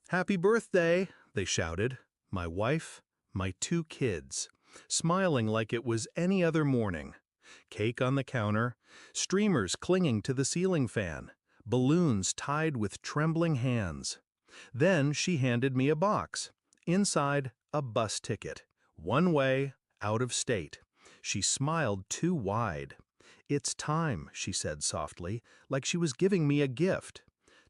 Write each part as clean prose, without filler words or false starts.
"Happy birthday!" they shouted. My wife, my two kids, smiling like it was any other morning. Cake on the counter, streamers clinging to the ceiling fan, balloons tied with trembling hands. Then she handed me a box. Inside, a bus ticket. One way, out of state. She smiled too wide. "It's time," she said softly, like she was giving me a gift.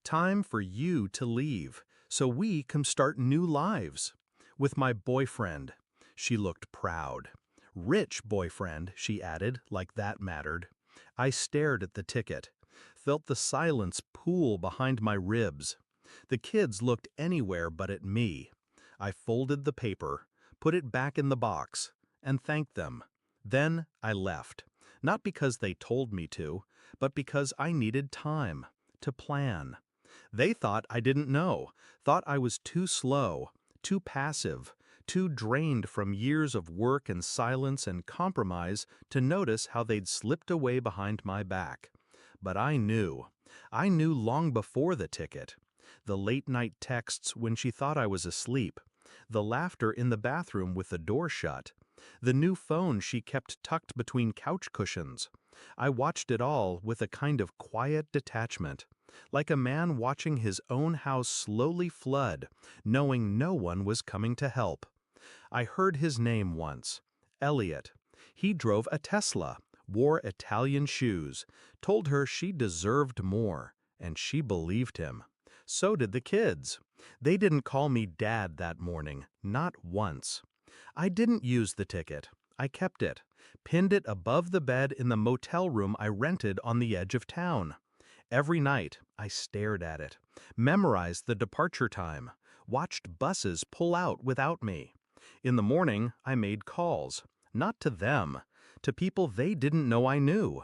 "Time for you to leave, so we can start new lives. With my boyfriend." She looked proud. "Rich boyfriend," she added, like that mattered. I stared at the ticket, felt the silence pool behind my ribs. The kids looked anywhere but at me. I folded the paper, put it back in the box, and thanked them. Then I left, not because they told me to, but because I needed time to plan. They thought I didn't know, thought I was too slow, too passive, too drained from years of work and silence and compromise to notice how they'd slipped away behind my back. But I knew. I knew long before the ticket. The late-night texts when she thought I was asleep, the laughter in the bathroom with the door shut, the new phone she kept tucked between couch cushions. I watched it all with a kind of quiet detachment, like a man watching his own house slowly flood, knowing no one was coming to help. I heard his name once, Elliot. He drove a Tesla, wore Italian shoes, told her she deserved more, and she believed him. So did the kids. They didn't call me Dad that morning, not once. I didn't use the ticket. I kept it, pinned it above the bed in the motel room I rented on the edge of town. Every night, I stared at it, memorized the departure time, watched buses pull out without me. In the morning, I made calls, not to them, to people they didn't know I knew.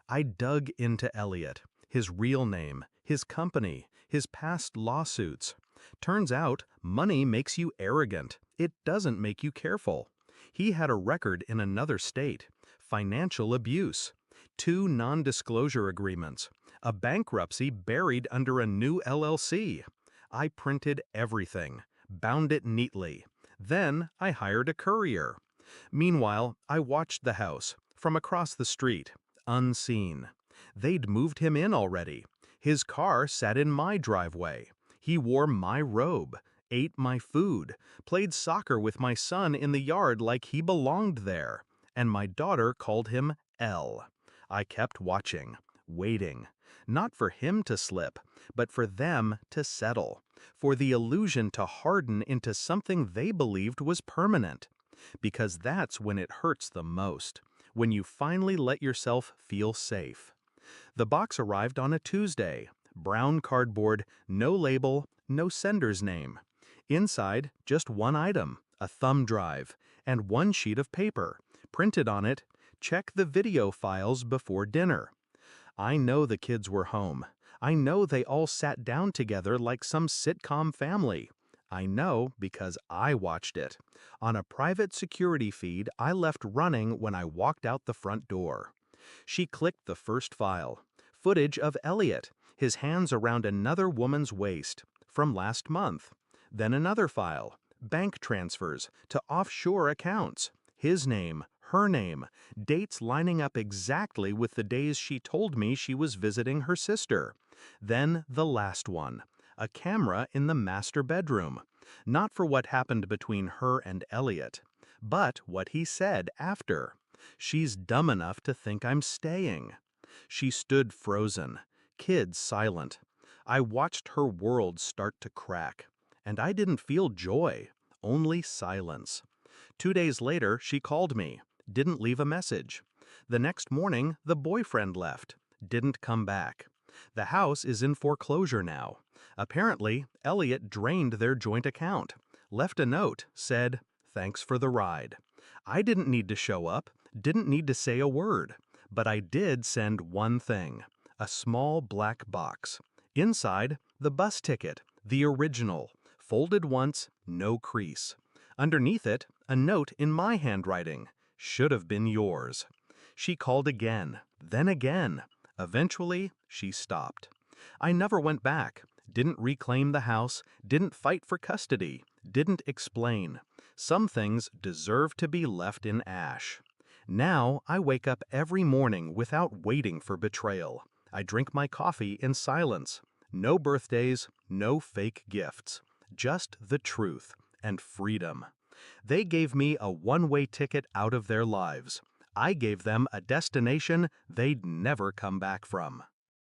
I dug into Elliot, his real name, his company, his past lawsuits. Turns out, money makes you arrogant. It doesn't make you careful. He had a record in another state, financial abuse, 2 non-disclosure agreements, a bankruptcy buried under a new LLC. I printed everything, bound it neatly. Then I hired a courier. Meanwhile, I watched the house, from across the street, unseen. They'd moved him in already. His car sat in my driveway. He wore my robe, ate my food, played soccer with my son in the yard like he belonged there. And my daughter called him L. I kept watching, waiting, not for him to slip, but for them to settle, for the illusion to harden into something they believed was permanent. Because that's when it hurts the most, when you finally let yourself feel safe. The box arrived on a Tuesday. Brown cardboard, no label, no sender's name. Inside, just one item, a thumb drive, and one sheet of paper. Printed on it, "Check the video files before dinner." I know the kids were home. I know they all sat down together like some sitcom family. I know because I watched it. On a private security feed I left running when I walked out the front door. She clicked the first file. Footage of Elliot, his hands around another woman's waist, from last month. Then another file. Bank transfers to offshore accounts. His name, her name, dates lining up exactly with the days she told me she was visiting her sister. Then the last one. A camera in the master bedroom. Not for what happened between her and Elliot, but what he said after. "She's dumb enough to think I'm staying." She stood frozen, kids silent. I watched her world start to crack. And I didn't feel joy, only silence. 2 days later, she called me, didn't leave a message. The next morning, the boyfriend left, didn't come back. The house is in foreclosure now. Apparently, Elliot drained their joint account, left a note, said, "Thanks for the ride." I didn't need to show up, didn't need to say a word, but I did send one thing, a small black box. Inside, the bus ticket, the original, folded once, no crease. Underneath it, a note in my handwriting, "Should have been yours." She called again, then again. Eventually, she stopped. I never went back, Didn't reclaim the house, didn't fight for custody, didn't explain. Some things deserve to be left in ash. Now I wake up every morning without waiting for betrayal. I drink my coffee in silence. No birthdays, no fake gifts. Just the truth and freedom. They gave me a one-way ticket out of their lives. I gave them a destination they'd never come back from.